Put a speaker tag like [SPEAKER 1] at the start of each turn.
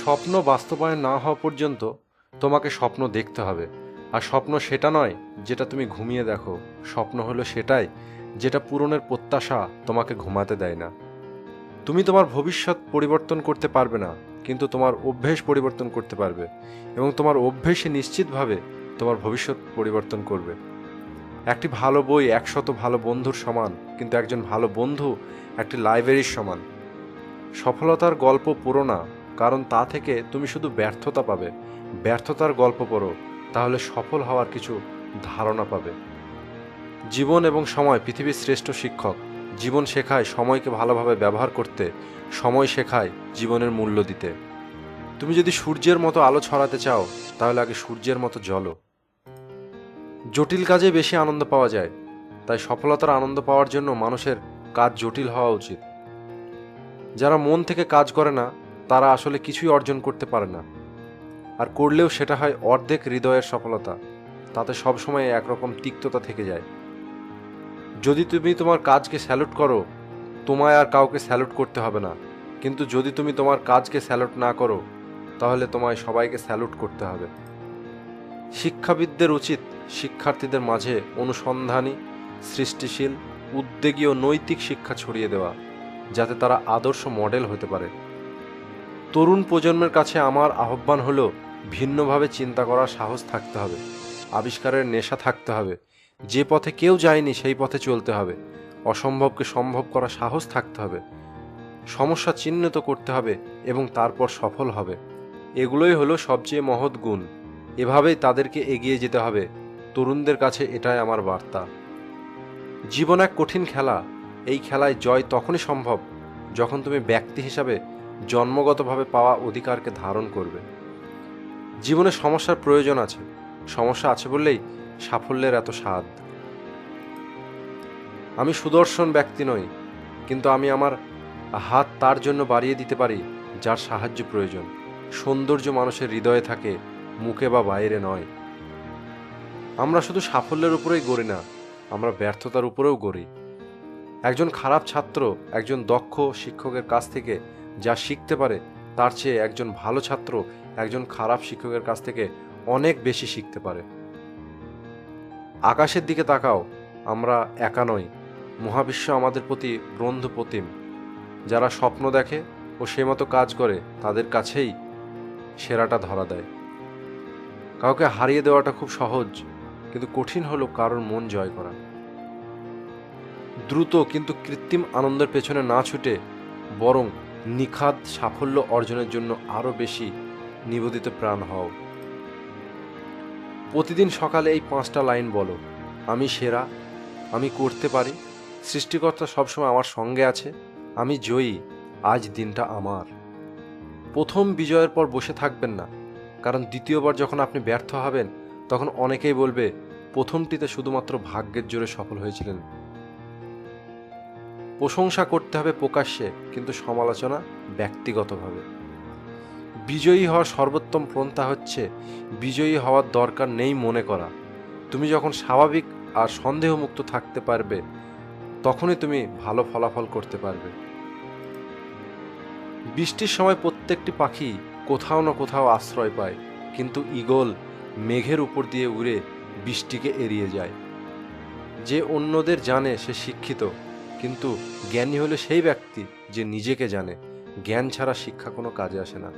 [SPEAKER 1] স্বপ্ন বাস্তবায়ন না হওয়া পর্যন্ত তোমাকে স্বপ্ন দেখতে হবে। আর স্বপ্ন সেটা নয় যেটা তুমি ঘুমিয়ে দেখো, স্বপ্ন হলো সেটাই যেটা পূরণের প্রত্যাশা তোমাকে ঘুমাতে দেয় না। তুমি তোমার ভবিষ্যৎ পরিবর্তন করতে পারবে না, কিন্তু তোমার অভ্যেস পরিবর্তন করতে পারবে, এবং তোমার অভ্যেসই নিশ্চিতভাবে তোমার ভবিষ্যৎ পরিবর্তন করবে। একটি ভালো বই 100 ভালো বন্ধুর সমান, কিন্তু একজন ভালো বন্ধু একটি লাইব্রেরির সমান। সফলতার গল্প পড়ো না, কারণ তা থেকে তুমি শুধু ব্যর্থতা পাবে। ব্যর্থতার গল্প পড়ো, তাহলে সফল হওয়ার কিছু ধারণা পাবে। জীবন এবং সময় পৃথিবীর শ্রেষ্ঠ শিক্ষক। জীবন শেখায় সময়কে ভালোভাবে ব্যবহার করতে, সময় শেখায় জীবনের মূল্য দিতে। তুমি যদি সূর্যের মতো আলো ছড়াতে চাও, তাহলে আগে সূর্যের মতো জ্বলো। জটিল কাজে বেশি আনন্দ পাওয়া যায়, তাই সফলতার আনন্দ পাওয়ার জন্য মানুষের কাজ জটিল হওয়া উচিত। যারা মন থেকে কাজ করে না, তারা আসলে কিছুই অর্জন করতে পারে না, আর করলেও সেটা হয় অর্ধেক হৃদয়ের সফলতা। তাতে সবসময় একরকম তিক্ততা থেকে যায়। যদি তুমি তোমার কাজকে স্যালুট করো, তোমায় আর কাউকে স্যালুট করতে হবে না। কিন্তু যদি তুমি তোমার কাজকে স্যালুট না করো, তাহলে তোমায় সবাইকে স্যালুট করতে হবে। শিক্ষাবিদদের উচিত শিক্ষার্থীদের মাঝে অনুসন্ধানী, সৃষ্টিশীল, উদ্যোগী ও নৈতিক শিক্ষা ছড়িয়ে দেওয়া, যাতে তারা আদর্শ মডেল হতে পারে। তরুণ প্রজন্মের কাছে আমার আহ্বান হলো, ভিন্নভাবে চিন্তা করার সাহস থাকতে হবে, আবিষ্কারের নেশা থাকতে হবে, যে পথে কেউ যায়নি সেই পথে চলতে হবে, অসম্ভবকে সম্ভব করার সাহস থাকতে হবে, সমস্যা চিহ্নিত করতে হবে এবং তারপর সফল হবে। এগুলোই হলো সবচেয়ে মহৎ গুণ। এভাবেই তাদেরকে এগিয়ে যেতে হবে। তরুণদের কাছে এটাই আমার বার্তা। জীবন এক কঠিন খেলা। এই খেলায় জয় তখনই সম্ভব যখন তুমি ব্যক্তি হিসাবে জন্মগতভাবে পাওয়া অধিকারকে ধারণ করবে। জীবনে সমস্যার প্রয়োজন আছে, সমস্যা আছে বললেই সাফল্যের এত স্বাদ। আমি সুদর্শন ব্যক্তি নই, কিন্তু আমি আমার হাত তার জন্য বাড়িয়ে দিতে পারি যার সাহায্য প্রয়োজন। সৌন্দর্য মানুষের হৃদয়ে থাকে, মুখে বা বাইরে নয়। আমরা শুধু সাফল্যের উপরেই গড়ি না, আমরা ব্যর্থতার উপরেও গড়ি। একজন খারাপ ছাত্র একজন দক্ষ শিক্ষকের কাছ থেকে যা শিখতে পারে, তার চেয়ে একজন ভালো ছাত্র একজন খারাপ শিক্ষকের কাছ থেকে অনেক বেশি শিখতে পারে। আকাশের দিকে তাকাও, আমরা একা নই। মহাবিশ্ব আমাদের প্রতি বন্ধু প্রতিম। যারা স্বপ্ন দেখে ও সে মতো কাজ করে, তাদের কাছেই সেরাটা ধরা দেয়। কাউকে হারিয়ে দেওয়াটা খুব সহজ, কিন্তু কঠিন হলো কারোর মন জয় করা। দ্রুত কিন্তু কৃত্রিম আনন্দের পেছনে না ছুটে বরং নিখাদ সাফল্য অর্জনের জন্য আরও বেশি নিবেদিত প্রাণ হও। প্রতিদিন সকালে এই 5টা লাইন বলো, আমি সেরা, আমি করতে পারি, সৃষ্টিকর্তা সবসময় আমার সঙ্গে আছে, আমি জয়ী, আজ দিনটা আমার। প্রথম বিজয়ের পর বসে থাকবেন না, কারণ দ্বিতীয়বার যখন আপনি ব্যর্থ হবেন, তখন অনেকেই বলবে প্রথমটিতে শুধুমাত্র ভাগ্যের জোরে সফল হয়েছিলেন। প্রশংসা করতে হবে প্রকাশ্যে, কিন্তু সমালোচনা ব্যক্তিগতভাবে। বিজয়ী হওয়ার সর্বোত্তম পন্থা হচ্ছে বিজয়ী হওয়ার দরকার নেই মনে করা। তুমি যখন স্বাভাবিক আর সন্দেহমুক্ত থাকতে পারবে, তখনই তুমি ভালো ফলাফল করতে পারবে। বৃষ্টির সময় প্রত্যেকটি পাখি কোথাও না কোথাও আশ্রয় পায়, কিন্তু ঈগল মেঘের উপর দিয়ে উড়ে বৃষ্টিকে এড়িয়ে যায়। যে অন্যদের জানে সে শিক্ষিত, কিন্তু জ্ঞানী হলো সেই ব্যক্তি যে নিজেকে জানে। জ্ঞান ছাড়া শিক্ষা কোনো কাজে আসে না।